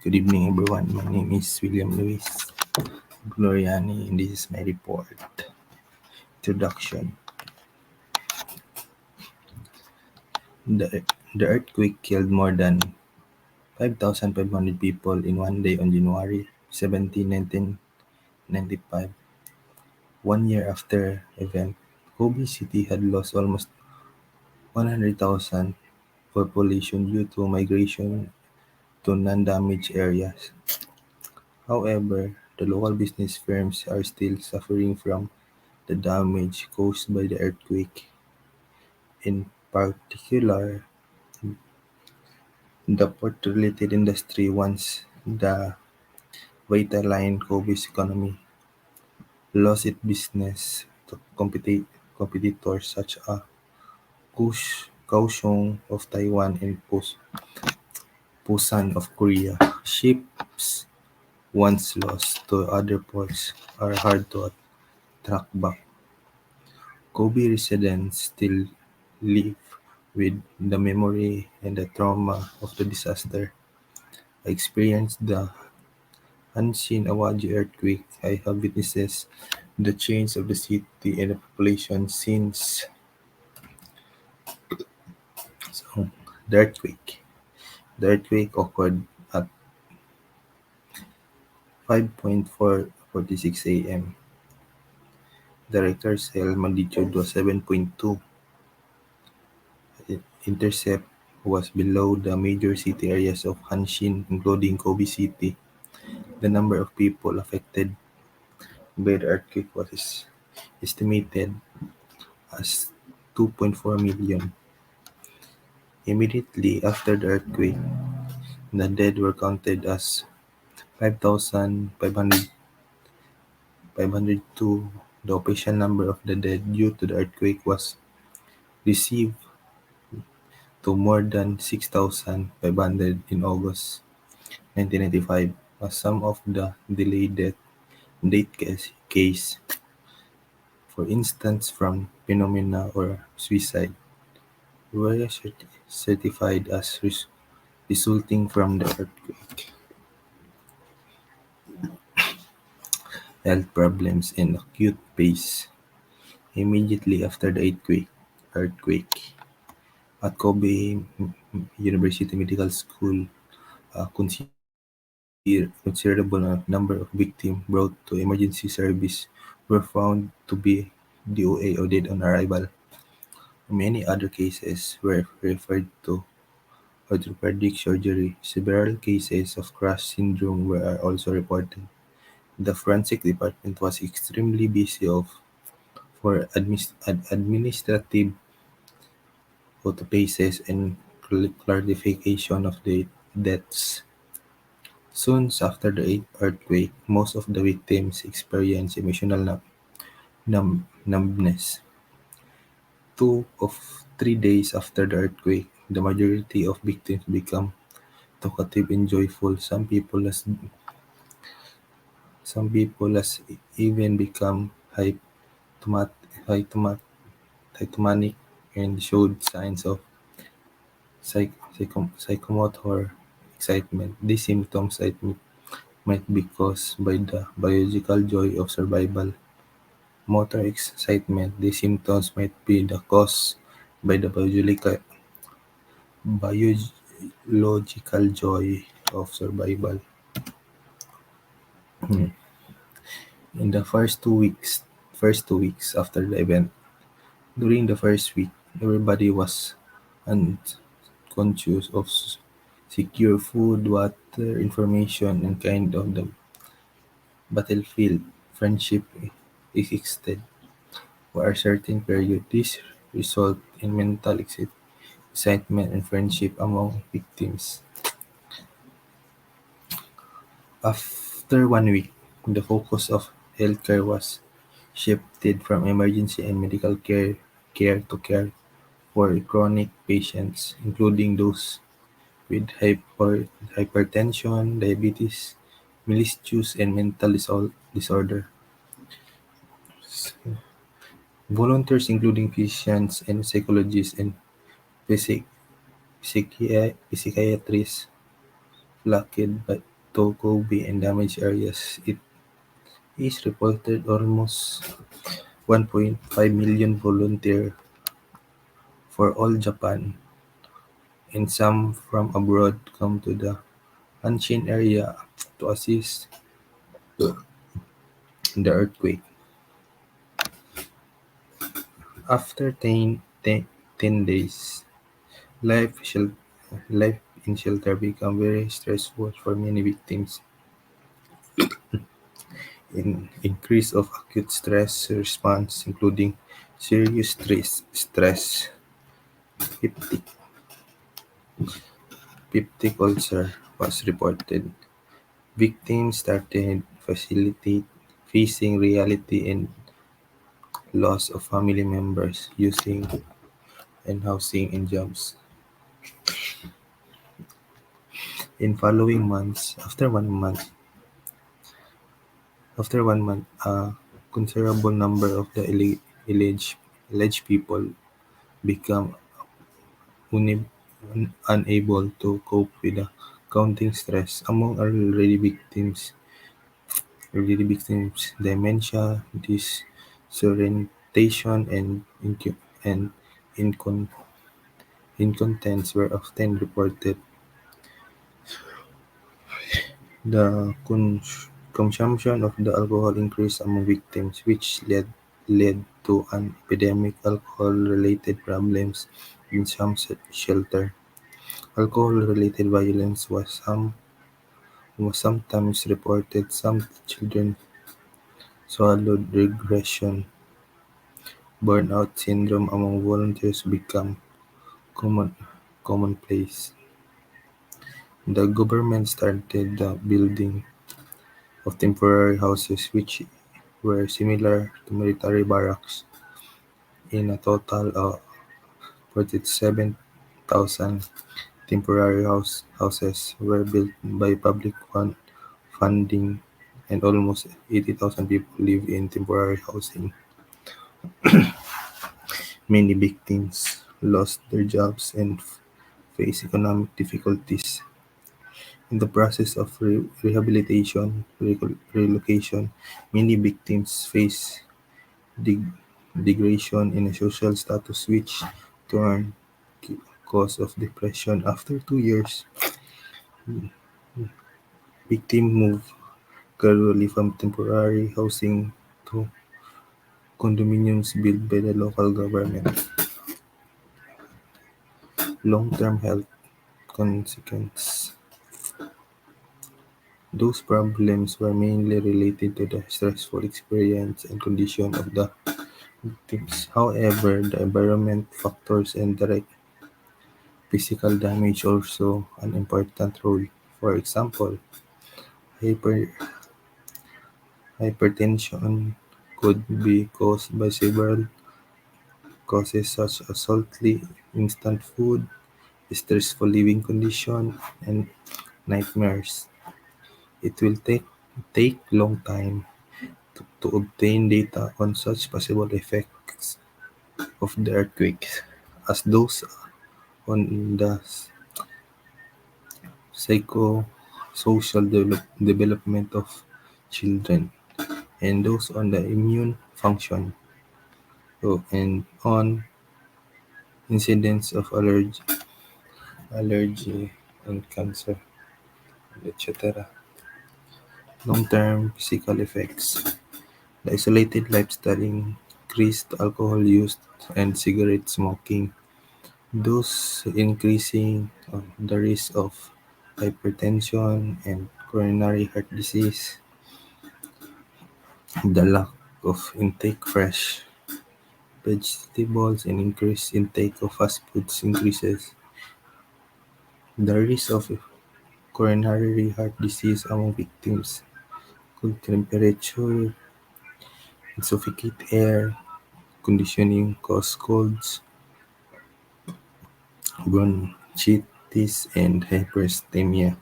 Good evening, everyone. My name is William Luis Gloriani, and this is my report. Introduction. The, the earthquake killed more than 5,500 people in one day on January 17, 1995. 1 year after event, Kobe City had lost almost 100,000 population due to migration to non-damaged areas. However, the local business firms are still suffering from the damage caused by the earthquake. In particular, the port-related industry, once the vital Kobe's economy, lost its business to competitors such as Kaohsiung of Taiwan and Busan of Korea. Ships once lost to other ports are hard to track back. Kobe residents still live with the memory and the trauma of the disaster. I experienced the unseen Awaji earthquake. I have witnessed the change of the city and the population since so, the earthquake. The earthquake occurred at 5:46 a.m. The Richter scale magnitude was 7.2. Intercept was below the major city areas of Hanshin, including Kobe City. The number of people affected by the earthquake was estimated as 2.4 million. Immediately after the earthquake, the dead were counted as 5,502. The official number of the dead due to the earthquake was received to more than 6,500 in August 1995, as some of the delayed date case, for instance from phenomena or suicide, were certified as resulting from the earthquake. Health problems in acute phase. Immediately after the earthquake at Kobe University Medical School, a considerable number of victims brought to emergency service were found to be DOA or dead on arrival. Many other cases were referred to orthopedic surgery. Several cases of crash syndrome were also reported. The forensic department was extremely busy for administrative autopsies and clarification of the deaths. Soon after the earthquake, most of the victims experienced emotional numbness. 2 of 3 days after the earthquake, the majority of victims become talkative and joyful. Some people has even become hypomanic hypomanic and showed signs of psychomotor excitement. These symptoms might be caused by the biological joy of survival. Motor excitement. These symptoms might be the cause by the biological joy of survival. In the first 2 weeks after the event, during the first week, everybody was unconscious of secure food, water, information, and kind of the battlefield. Friendship existed for a certain period. This result in mental excitement and friendship among victims. After 1 week, the focus of healthcare was shifted from emergency and medical care to care for chronic patients, including those with hypertension, diabetes, mellitus, and mental disorder. Volunteers, including physicians and psychologists and psychiatrists, flocked to Kobe and damaged areas. It is reported almost 1.5 million volunteer for all Japan, and some from abroad come to the Hanshin area to assist in the earthquake. After 10 days, life, shel- life in shelter became very stressful for many victims. Increase of acute stress response, including serious stress, peptic, peptic ulcer, was reported. Victims started facing reality and loss of family members, using and housing and jobs. In following months, after 1 month, a considerable number of the alleged people become unable to cope with the counting stress. Among already victims, dementia, disorientation, and incon- incontents were often reported. The consumption of the alcohol increased among victims, which led to an epidemic alcohol-related problems in some shelter. Alcohol-related violence was sometimes reported. Some children swallowed regression. Burnout syndrome among volunteers became common commonplace. The government started the building of temporary houses which were similar to military barracks. In a total of 47,000 temporary houses were built by public funding, and almost 80,000 people live in temporary housing. Many victims lost their jobs and face economic difficulties. In the process of relocation, many victims face deg- degradation in a social status, which turn cause of depression. After 2 years, victims move gradually from temporary housing to condominiums built by the local government. Long-term health consequences. Those problems were mainly related to the stressful experience and condition of the victims. However, the environment factors and direct physical damage also an important role. For example, hyper, hypertension could be caused by several causes such as salty instant food, stressful living condition, and nightmares. It will take long time to obtain data on such possible effects of the earthquakes as those on the psychosocial development of children, and those on the immune function, and on incidence of allergy and cancer, etc. Long-term physical effects. The isolated lifestyle, increased alcohol use, and cigarette smoking, thus increasing the risk of hypertension and coronary heart disease. The lack of intake fresh vegetables and increased intake of fast foods increases the risk of coronary heart disease among victims. Cold temperature and suffocate air conditioning cause colds, bronchitis, and hypersthemia.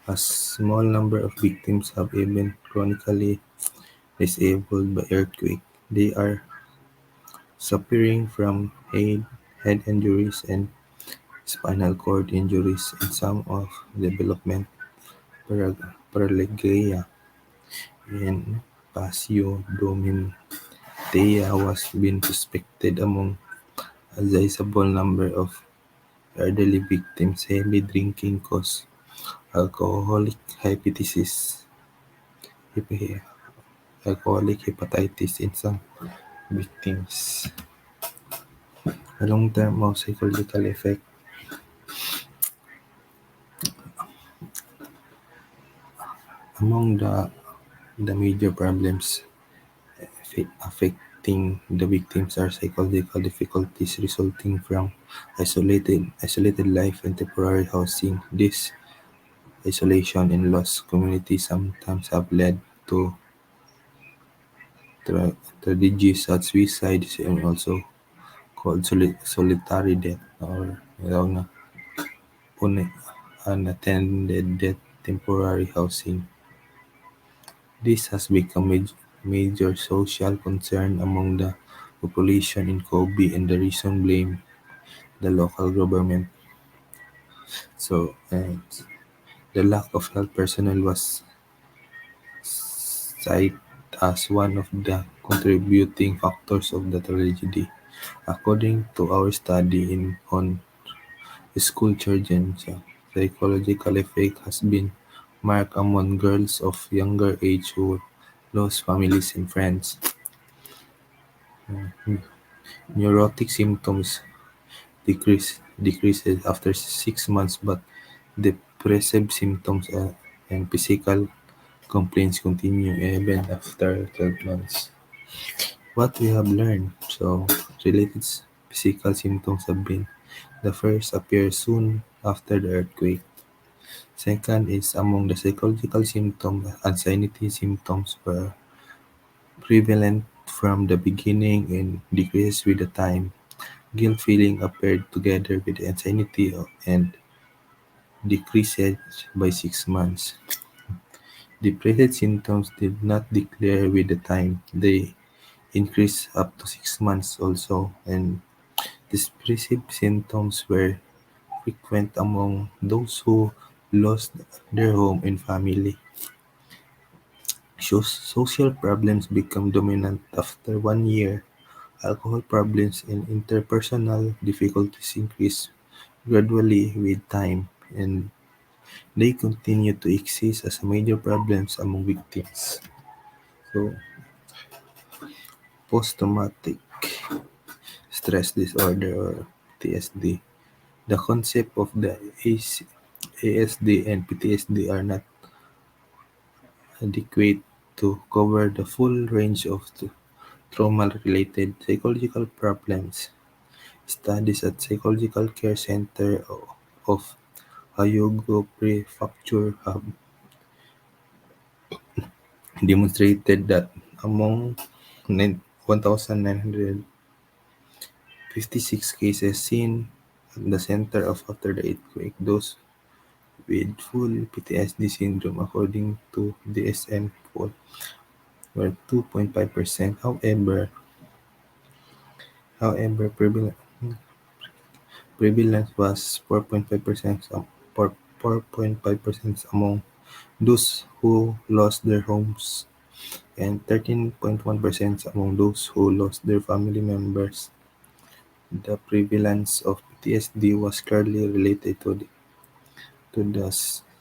A small number of victims have even chronically disabled by earthquake. They are suffering from head injuries and spinal cord injuries, and some of development Paralegia and Pasio Domintea was been suspected among a sizable number of elderly victims. Heavy drinking caused alcoholic hepatitis, hepa- alcoholic hepatitis in some victims. A long-term of psychological effect among the major problems affecting the victims are psychological difficulties resulting from isolated life and temporary housing. This isolation and lost community sometimes have led to tragedies such as suicide and also called solitary death or unattended death. Temporary housing. This has become a major social concern among the population in Kobe, and the reason blame the local government. So, the lack of health personnel was cited as one of the contributing factors of the tragedy. According to our study on school children, psychological effect has been marked among girls of younger age who lost families and friends. Neurotic symptoms decreases after 6 months, but depressive symptoms and physical complaints continue even after 12 months. What we have learned, so related physical symptoms have been the first appear soon after the earthquake. Second is among the psychological symptoms, anxiety symptoms were prevalent from the beginning and decreased with the time. Guilt feeling appeared together with anxiety and decreased by 6 months. Depressive symptoms did not declare with the time. They increased up to 6 months also, and depressive symptoms were frequent among those who lost their home and family. Social problems become dominant after 1 year. Alcohol problems and interpersonal difficulties increase gradually with time, and they continue to exist as major problems among victims. So, post-traumatic stress disorder or PTSD. The concept of the ASD and PTSD are not adequate to cover the full range of trauma-related psychological problems. Studies at Psychological Care Center of Hyōgo Prefecture have demonstrated that among 1,956 cases seen at the center of after the earthquake, those with full PTSD syndrome, according to DSM-4, were 2.5%. However, prevalence was 4.5% 4.5% among those who lost their homes and 13.1% among those who lost their family members. The prevalence of PTSD was clearly related to the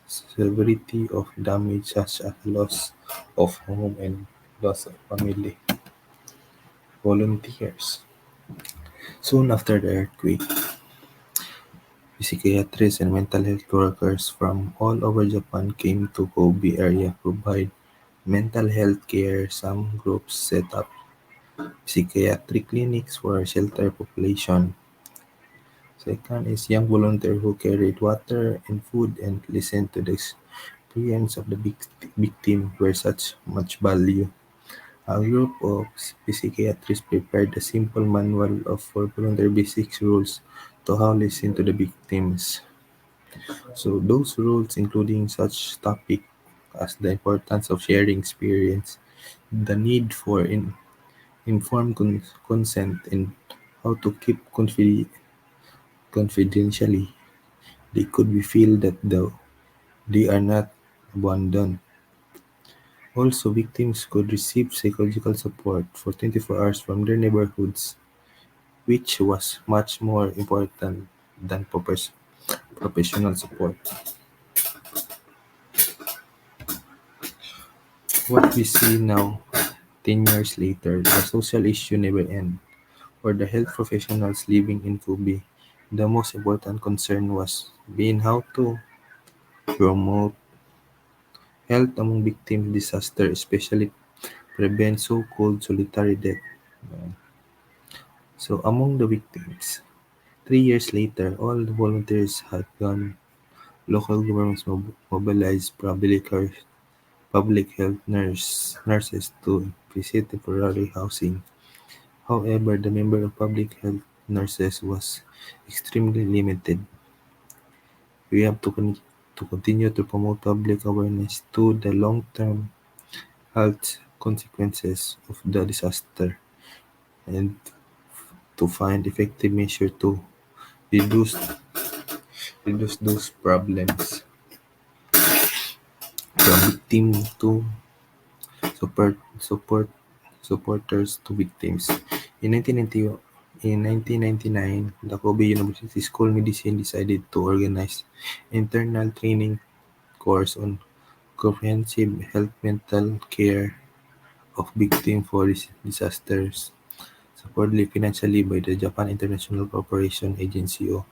severity of damage such as loss of home and loss of family. Volunteers. Soon after the earthquake, psychiatrists and mental health workers from all over Japan came to Kobe area provide mental health care. Some groups set up psychiatric clinics for shelter population. Second is young volunteers who carried water and food and listened to the experience of the victim were such much value. A group of psychiatrists prepared a simple manual of for volunteer basic rules to how listen to the victims. So those rules including such topic as the importance of sharing experience, the need for informed consent, and how to keep confidentially. They could be feel that they are not. abandoned. Also, victims could receive psychological support for 24 hours from their neighborhoods, which was much more important than professional support. What we see now, 10 years later, the social issue never ends. For the health professionals living in Kobe, the most important concern was being how to promote health among victims of disaster, especially prevent so-called solitary death. So among the victims, 3 years later, all the volunteers had gone. Local governments mobilized public health nurses to visit temporary housing. However, the number of public health nurses was extremely limited. We have to continue to promote public awareness to the long-term health consequences of the disaster and to find effective measures to reduce reduce those problems from victim to support supporters to victims. In 1990, in 1999, the Kobe University School of Medicine decided to organize internal training course on comprehensive health mental care of victims for disasters, supported financially by the Japan International Cooperation Agency or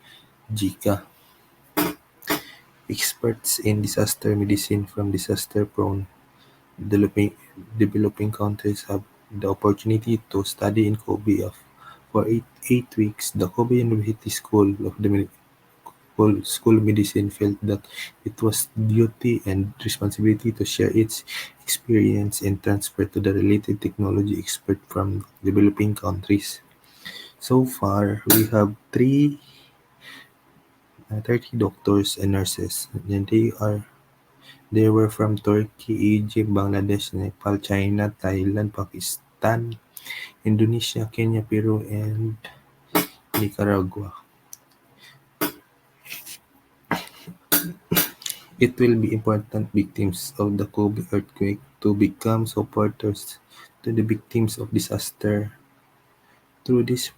JICA. Experts in disaster medicine from disaster-prone developing developing countries have the opportunity to study in Kobe for 8 weeks. The Kobe University School of Medicine felt that it was duty and responsibility to share its experience and transfer to the related technology expert from developing countries. So far, we have 30 doctors and nurses, and they were from Turkey, Egypt, Bangladesh, Nepal, China, Thailand, Pakistan, Indonesia, Kenya, Peru, and Nicaragua. It will be important victims of the Kobe earthquake to become supporters to the victims of disaster. Through this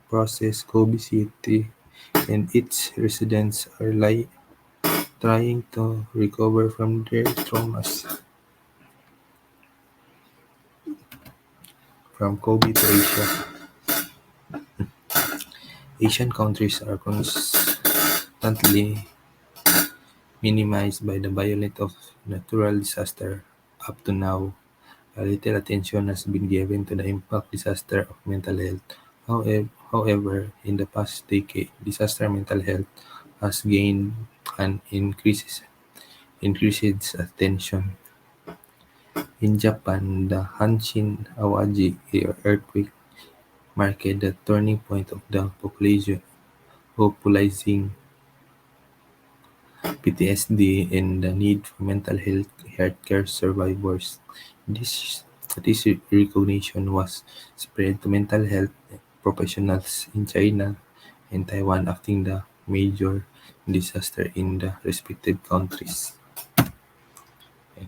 process, Kobe City and its residents are trying to recover from their traumas. From Kobe to Asia, Asian countries are constantly minimized by the violence of natural disaster. Up to now, a little attention has been given to the impact disaster of mental health. However, in the past decade, disaster mental health has gained an increased attention. In Japan, the Hanshin Awaji earthquake marked the turning point of the popularizing PTSD and the need for mental healthcare survivors. This recognition was spread to mental health professionals in China and Taiwan after the major disaster in the respective countries.